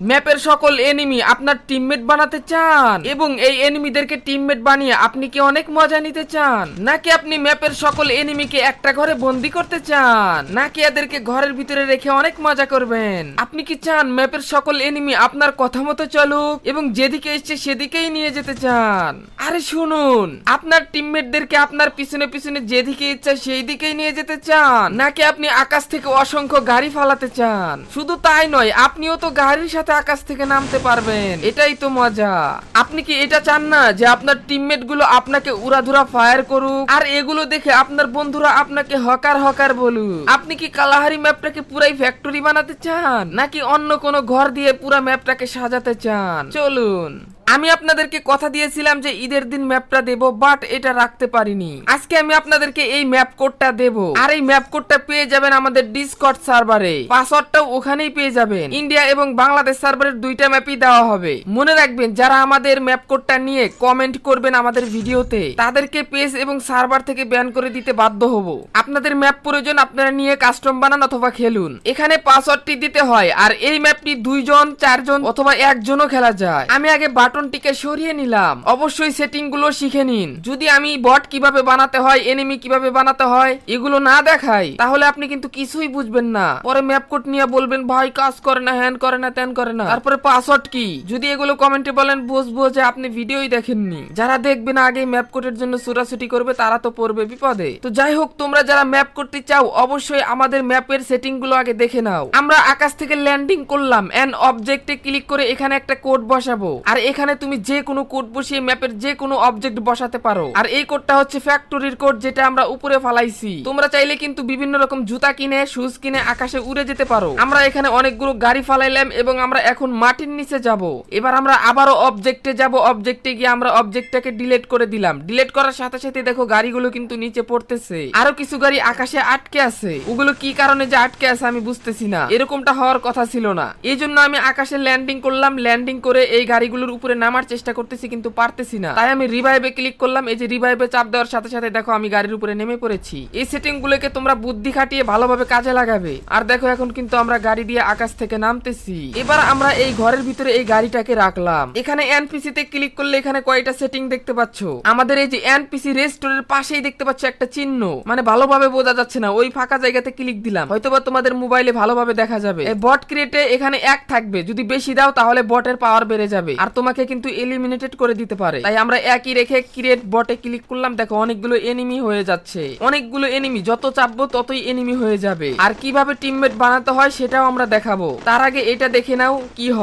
ম্যাপের সকল এনিমি আপনার টিমমেট বানাতে চান এবং এই এনিমিদেরকে টিমমেট বানিয়ে আপনি কি অনেক মজা নিতে চান, নাকি আপনি ম্যাপের সকল এনিমিকে একটা ঘরে বন্দি করতে চান, নাকি এদেরকে ঘরের ভিতরে রেখে অনেক মজা করবেন? আপনি কি চান ম্যাপের সকল এনিমি আপনার কথা মতো চলুক এবং যেদিকে এসছে সেদিকেই নিয়ে যেতে চান? আরে শুনুন, আপনার টিমমেটদেরকে আপনার পিছনে পিছনে যেদিকে ইচ্ছা সেই দিকেই নিয়ে যেতে চান, নাকি আপনি আকাশ থেকে অসংখ্য গাড়ি ফালাতে চান? শুধু তাই নয়, আপনিও তো গাড়ির সাথে আকাশ থেকে নামতে পারবেন। এটাই তো মজা। আপনি কি এটা চান না যে আপনার টিমমেট গুলো আপনাকে উড়াধুরা ফায়ার করুক আর এগুলো দেখে আপনার বন্ধুরা আপনাকে হকার হকার বলুক? আপনি কি কালাহারি ম্যাপটাকে পুরাই ফ্যাক্টরি বানাতে চান, নাকি অন্য কোনো ঘর দিয়ে পুরো ম্যাপটাকে সাজাতে চান? চলুন, আমি আপনাদেরকে কথা দিয়েছিলাম যে ঈদের দিন ম্যাপটা দেব, বাট এটা রাখতে পারিনি। আজকে আমি আপনাদেরকে এই ম্যাপ কোডটা দেব, আর এই ম্যাপ কোডটা পেয়ে যাবেন আমাদের ডিসকর্ড সার্ভারে। পাসওয়ার্ডটাও ওখানেই পেয়ে যাবেন। ইন্ডিয়া এবং বাংলাদেশ সার্ভারের দুইটা ম্যাপই দেওয়া হবে। মনে রাখবেন, যারা আমাদের ম্যাপ কোডটা নিয়ে কমেন্ট করবেন আমাদের ভিডিওতে, তাদেরকে পেজ এবং সার্ভার থেকে ব্যান করে দিতে বাধ্য হব। আপনাদের ম্যাপ প্রয়োজন, আপনারা নিয়ে কাস্টম বানান অথবা খেলুন। এখানে পাসওয়ার্ডটি দিতে হয়, আর এই ম্যাপটি 2 জন 4 জন অথবা 1 জনও খেলা যায়। আমি আগে বাটনটিকে সরিয়ে নিলাম। অবশ্যই সেটিং গুলো শিখে নিন। যদি আমি বট কিভাবে বানাতে হয়, এনিমি কিভাবে বানাতে হয় এগুলো না দেখাই, তাহলে আপনি কিন্তু কিছুই বুঝবেন না। পরে ম্যাপ কোড নিয়ে বলবেন ভাই কাজ করে না, হ্যান করে না, ত্যান করে না, তারপরে পাসওয়ার্ড কি। যদি এগুলো কমেন্টে বলেন, বুঝবো যে আপনি ভিডিওই দেখেননি। যারা দেখবে না আগে ম্যাপ কোডের জন্য ছোটাছুটি করবে, তারা তো পড়বে বিপদে। তো যাই হোক, তোমরা যারা ম্যাপ করতে চাও অবশ্যই আমাদের ম্যাপের সেটিং গুলো আগে দেখে নাও। আমরা আকাশ থেকে ল্যান্ডিং করলাম, এন্ড অবজেক্টে ক্লিক করে এখানে একটা কোড বসাবো, আর এখানে তুমি যে কোনো কোড বসিয়ে ম্যাপের যে কোনো অবজেক্ট বসাতে পারো। আর এই কোডটা হচ্ছে ফ্যাক্টরির কোড, যেটা আমরা উপরে ফালাইছি। তোমরা চাইলে কিন্তু বিভিন্ন রকম জুতা কিনে, শুজ কিনে আকাশে উড়ে যেতে পারো। আমরা এখানে অনেকগুলো গাড়ি ফালাইলাম এবং আমরা এখন মাটির নিচে যাব। এবার আমরা আবারও অবজেক্টে যাব। অবজেক্টে গিয়ে আমরা অবজেক্টটাকে ডিলিট করে দিলাম। ডিলিট করার সাথে সাথে দেখো গাড়িগুলো কিন্তু নিচে পড়তেছে। আরো কিছু গাড়ি আকাশে আটকে আছে। ওগুলো কি কারণে যে আটকে আছে আমি বুঝতেছি না। এরকমটা হওয়ার কথা ছিল না। এই জন্য আমি আকাশে ল্যান্ডিং করলাম। ল্যান্ডিং করে এই গাড়িগুলোর উপরে নামার চেষ্টা করতেছি, কিন্তু পারতেছি না। তাই আমি রিভাইভে ক্লিক করলাম। এই যে রিভাইভে চাপ দেওয়ার সাথে সাথে দেখো আমি গাড়ির উপরে নেমে পড়েছি। এই সেটিং গুলোকে তোমরা বুদ্ধি খাটিয়ে ভালোভাবে কাজে লাগাবে। আর দেখো এখন কিন্তু আমরা গাড়ি দিয়ে আকাশ থেকে নামতেছি। এবার আমরা এই ঘরের ভিতরে এই গাড়িটাকে রাখলাম। এখানে এনপিসি তে ক্লিক করলে এখানে কয়টা সেটিং দেখতে পাচ্ছ। আমাদের এই যে এনপিসি রেস্টোরের পাশেই দেখতে পাচ্ছ একটা চিহ্ন, মানে ভালোভাবে বোঝা যাচ্ছে না, ওই ফাঁকা জায়গাতে ক্লিক দিলাম। হয়তোবা তোমাদের মোবাইলে ভালোভাবে দেখা যাবে। এই বট ক্রিয়েটে এখানে 1 থাকবে, যদি বেশি দাও তাহলে বটের পাওয়ার বেড়ে যাবে আর তোমাকে কিন্তু এলিমিনেটেড করে দিতে পারে। তাই আমরা একই রেখে ক্রিয়েট বটে ক্লিক করলাম। দেখো অনেকগুলো এনিমি হয়ে যাচ্ছে। অনেকগুলো এনিমি, যত চাপবো ততই এনিমি হয়ে যাবে। আর কিভাবে টিমমেট বানাতে হয় সেটাও আমরা দেখাবো। তার আগে এটা দেখে নাও কি হয়।